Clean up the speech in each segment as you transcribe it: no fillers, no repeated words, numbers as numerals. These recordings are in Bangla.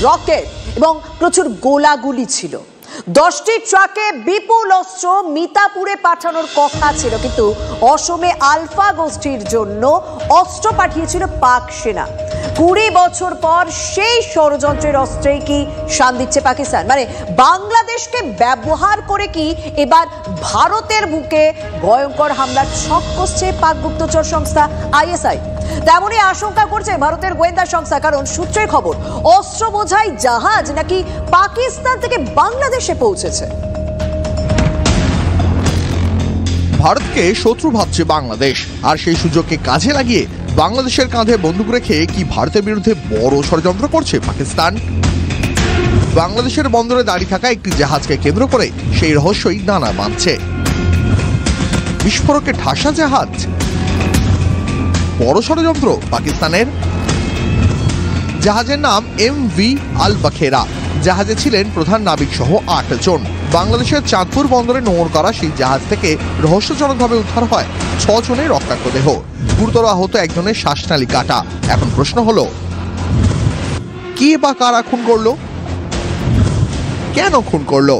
রকেট এবং প্রচুর গোলাগুলি ছিল। 10টি ট্রাকে বিপুল অস্ত্র মিতাপুরে পাঠানোর কথা ছিল, কিন্তু অসমে আলফা গোষ্ঠীর জন্য অস্ত্র পাঠিয়েছিল পাক সেনা। 20 বছর পর সেই ষড়যন্ত্রের অস্ত্রেই কি শান দিচ্ছে পাকিস্তান? মানে বাংলাদেশকে ব্যবহার করে কি এবার ভারতের বুকে ভয়ঙ্কর হামলার ছক কষছে পাক গুপ্তচর সংস্থা আইএসআই? তেমনই আশঙ্কা করছে ভারতের গোয়েন্দা সংস্থা, কারণ সূত্রের খবর অস্ত্র বোঝাই জাহাজ নাকি পাকিস্তান থেকে বাংলাদেশে পৌঁছেছে। ভারতকে শত্রু ভাবছে বাংলাদেশ, আর সেই সুযোগকে কাজে লাগিয়ে বাংলাদেশের কাঁধে বন্দুক রেখে কি ভারতের বিরুদ্ধে বড় ষড়যন্ত্র করছে পাকিস্তান? বাংলাদেশের বন্দরে দাঁড়িয়ে থাকা একটি জাহাজকে কেন্দ্র করে সেই রহস্যই নানা বাঁধছে। বিস্ফোরকে ঠাসা জাহাজ, বড় ষড়যন্ত্র পাকিস্তানের। জাহাজের নাম MV আল বাখেরা। জাহাজে ছিলেন প্রধান নাবিক সহ 8 জন। বাংলাদেশের চাঁদপুর বন্দরে নোঙর করা সেই জাহাজ থেকে রহস্যজনকভাবে উদ্ধার হয় 6 জনের রক্তাক্ত দেহ। গুরুতর আহত একজনের শ্বাসনালী কাটা। এখন প্রশ্ন হলো, কে বা কারা খুন করলো? কেন খুন করলো?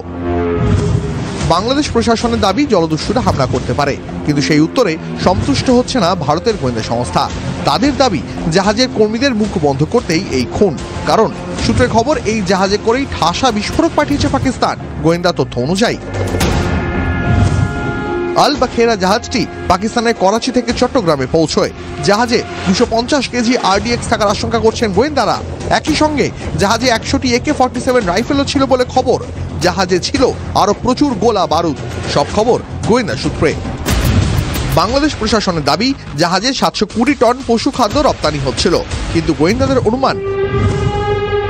বাংলাদেশ প্রশাসনের দাবি জলদস্যুরা হামলা করতে পারে, কিন্তু সেই উত্তরে সন্তুষ্ট হচ্ছে না ভারতের গোয়েন্দা সংস্থা। তাদের দাবি জাহাজের কর্মীদের মুখ বন্ধ করতেই এই খুন, কারণ সূত্রের খবর এই জাহাজে করেই ঠাসা বিস্ফোরক পাঠিয়েছে পাকিস্তান। গোয়েন্দা তথ্য অনুযায়ী আল বাখেরা জাহাজটি পাকিস্তানের করাচি থেকে চট্টগ্রামে পৌঁছয়। জাহাজে 250 কেজি RDX থাকার আশঙ্কা করছেন গোয়েন্দারা। একই সঙ্গে জাহাজে 100টি AK-47 রাইফেলও ছিল বলে খবর। জাহাজে ছিল আরো প্রচুর গোলা বারুদ। সব খবর গোয়েন্দা সূত্রে। বাংলাদেশ প্রশাসনের দাবি জাহাজে 720 টন পশু খাদ্য রপ্তানি হচ্ছিল, কিন্তু গোয়েন্দাদের অনুমান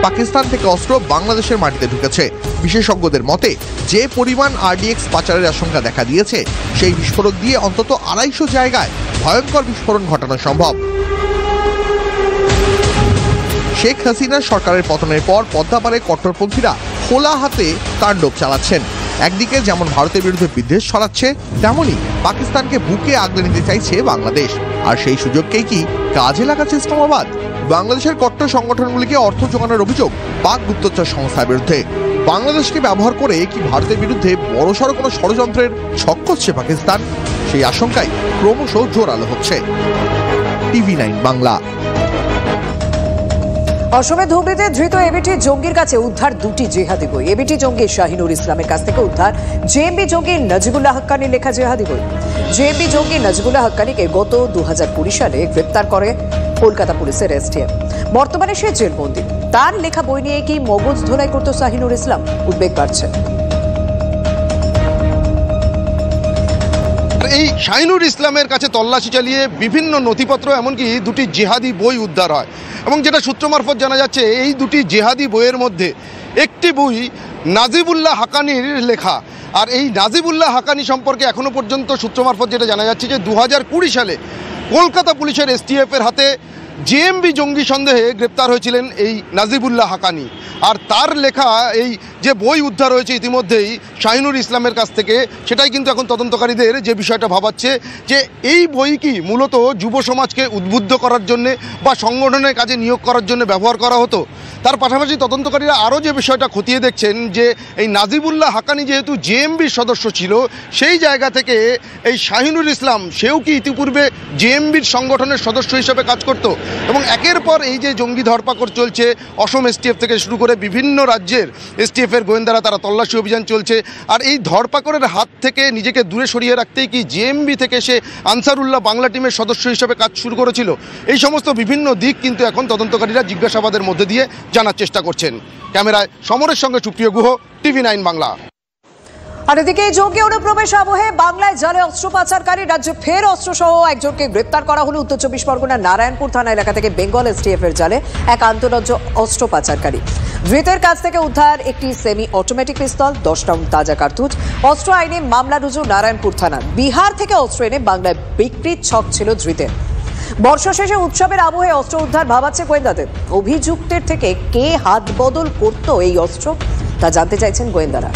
পাকিস্তান থেকে অস্ত্র বাংলাদেশের মাটিতে ঢুকেছে। বিশেষজ্ঞদের মতে যে পরিমাণ RDX পাচারের আশঙ্কা দেখা দিয়েছে, সেই বিস্ফোরক দিয়ে অন্তত 250 জায়গায় ভয়ঙ্কর বিস্ফোরণ ঘটানো সম্ভব। শেখ হাসিনার সরকারের পতনের পর পদ্মাপাড়ে কট্টরপন্থীরা খোলা হাতে তাণ্ডব চালাচ্ছেন। একদিকে যেমন ভারতের বিরুদ্ধে বিদ্বেষ ছড়াচ্ছে, তেমনি পাকিস্তানকে বুকে আগলে নিতে চাইছে বাংলাদেশ। আর সেই সুযোগকেই কি কাজে লাগাচ্ছে ইসলামাবাদ? বাংলাদেশের কট্টর সংগঠনগুলিকে অর্থ জোগানোর অভিযোগ পাক গুপ্তচর সংস্থার বিরুদ্ধে। বাংলাদেশকে ব্যবহার করে কি ভারতের বিরুদ্ধে বড়সড় কোনো ষড়যন্ত্রের ছক কষছে পাকিস্তান? সেই আশঙ্কাই ক্রমশ জোরালো হচ্ছে। TV9 বাংলা। অসমে ধুবড়ীতে ধৃত এবিটি জঙ্গির কাছে উদ্ধার 2টি জেহাদি বই। এবিটি জঙ্গি শাহিনুর ইসলামের কাছ থেকে উদ্ধার জেএমবি জঙ্গি নাজিবুল্লাহ হাক্কানির লেখা জেহাদি বই। জেএমবি জঙ্গি নাজিবুল্লাহ হাক্কানিকে গত 2020 সালে গ্রেপ্তার করে কলকাতা পুলিশের STF। বর্তমানে সে জেলবন্দি। তার লেখা বই নিয়ে কি মগজ ধোলাই করত শাহিনুর ইসলাম? উদ্বেগ বাড়ছে। এই শাহিনুর ইসলামের কাছে তল্লাশি চালিয়ে বিভিন্ন নথিপত্র, এমনকি 2টি জেহাদি বই উদ্ধার হয়, এবং যেটা সূত্র মারফত জানা যাচ্ছে এই 2টি জেহাদি বইয়ের মধ্যে একটি বই নাজিবুল্লাহ হাক্কানির লেখা। আর এই নাজিবুল্লাহ হাক্কানি সম্পর্কে এখনো পর্যন্ত সূত্র মারফত যেটা জানা যাচ্ছে যে 2020 সালে কলকাতা পুলিশের STF এর হাতে জেএমবি জঙ্গি সন্দেহে গ্রেপ্তার হয়েছিলেন এই নাজিবুল্লাহ হাক্কানি। আর তার লেখা এই যে বই উদ্ধার হয়েছে ইতিমধ্যেই শাহিনুর ইসলামের কাছ থেকে, সেটাই কিন্তু এখন তদন্তকারীদের যে বিষয়টা ভাবাচ্ছে যে এই বই কি মূলত যুব সমাজকে উদ্বুদ্ধ করার জন্যে বা সংগঠনের কাজে নিয়োগ করার জন্য ব্যবহার করা হতো। তার পাশাপাশি তদন্তকারীরা আরও যে বিষয়টা খতিয়ে দেখছেন যে এই নাজিবুল্লাহ হাক্কানি যেহেতু জেএমবির সদস্য ছিল, সেই জায়গা থেকে এই শাহিনুর ইসলাম সেও কি ইতিপূর্বে জেএমবির সংগঠনের সদস্য হিসেবে কাজ করত। এবং একের পর এই যে জঙ্গি ধরপাকড় চলছে, অসম STF থেকে শুরু করে বিভিন্ন রাজ্যের STF এর গোয়েন্দারা তারা তল্লাশি অভিযান চলছে। আর এই ধরপাকড়ের হাত থেকে নিজেকে দূরে সরিয়ে রাখতেই কি জেএমবি থেকে সে আনসারুল্লাহ বাংলা টিমের সদস্য হিসেবে কাজ শুরু করেছিল? এই সমস্ত বিভিন্ন দিক কিন্তু এখন তদন্তকারীরা জিজ্ঞাসাবাদের মধ্যে দিয়ে জানার চেষ্টা করছেন। ক্যামেরায় সমরের সঙ্গে সুপ্রিয় গুহ, TV9 বাংলা। আর এদিকে জঙ্গি অনুপ্রবেশ আবহে বাংলায় জালে অস্ত্র পাচারকারী রাজ্যে ফের অস্ত্রসহ একজনকে গ্রেপ্তার করা হলো। উত্তর 24 পরগনার নারায়ণপুর থানা এলাকা থেকে বেঙ্গল STF এর জালে এক আন্তঃরাজ্য অস্ত্র পাচারকারী। ধৃতের কাছ থেকে উদ্ধার একটি সেমি অটোমেটিক পিস্তল, 10 রাউন্ড তাজা কার্তুজ। অস্ত্র আইনে মামলা রুজু নারায়ণপুর থানা। বিহার থেকে অস্ত্র এনে বাংলায় বিক্রির ছক ছিল ধৃতের। বর্ষা শেষে উৎসবের আবহে অস্ত্র উদ্ধার ভাবাচ্ছে গোয়েন্দাদের। অভিযুক্তের থেকে কে হাত বদল করত এই অস্ত্র, তা জানতে চাইছেন গোয়েন্দারা।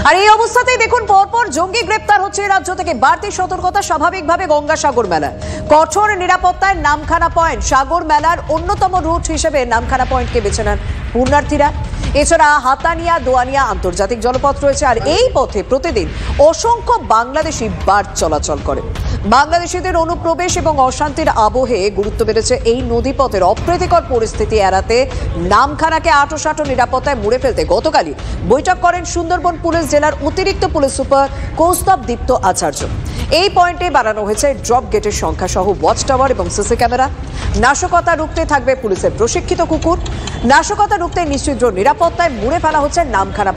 আর এই অবস্থাতেই দেখুন পরপর জঙ্গি গ্রেপ্তার হচ্ছে রাজ্য থেকে। বাড়তি সতর্কতা স্বাভাবিকভাবে গঙ্গাসাগর মেলায়। কঠোর নিরাপত্তায় নামখানা পয়েন্ট, সাগর মেলার অন্যতম রুট হিসেবে নামখানা পয়েন্টকে বেছে নেন পুণ্যার্থীরা। এছাড়া হাতানিয়া দোয়ানিয়া আন্তর্জাতিক জলপথ রয়েছে, আর এই পথে প্রতিদিন অসংখ্য বাংলাদেশি বাস চলাচল করে। বাংলাদেশিদের অনুপ্রবেশ এবং অশান্তির আবহে গুরুত্ব বেড়েছে এই নদীপথের অপ্রীতিকর পরিস্থিতি এড়াতে নামখানাকে আঁটোসাঁটো নিরাপত্তায় মুড়ে ফেলতে গতকালই বৈঠক করেন সুন্দরবন পুলিশ জেলার অতিরিক্ত পুলিশ সুপার কৌস্তব দীপ্ত আচার্য। এই পয়েন্টে বাড়ানো হয়েছে ড্রপ গেটের সংখ্যা সহ ওয়াচ টাওয়ার এবং সিসি ক্যামেরা। নাশকতা রুখতে থাকবে পুলিশের প্রশিক্ষিত কুকুর। নাশকতা রুখতে নিশ্চিত নিরাপত্তায় মুড়ে ফেলা হচ্ছে নামখানা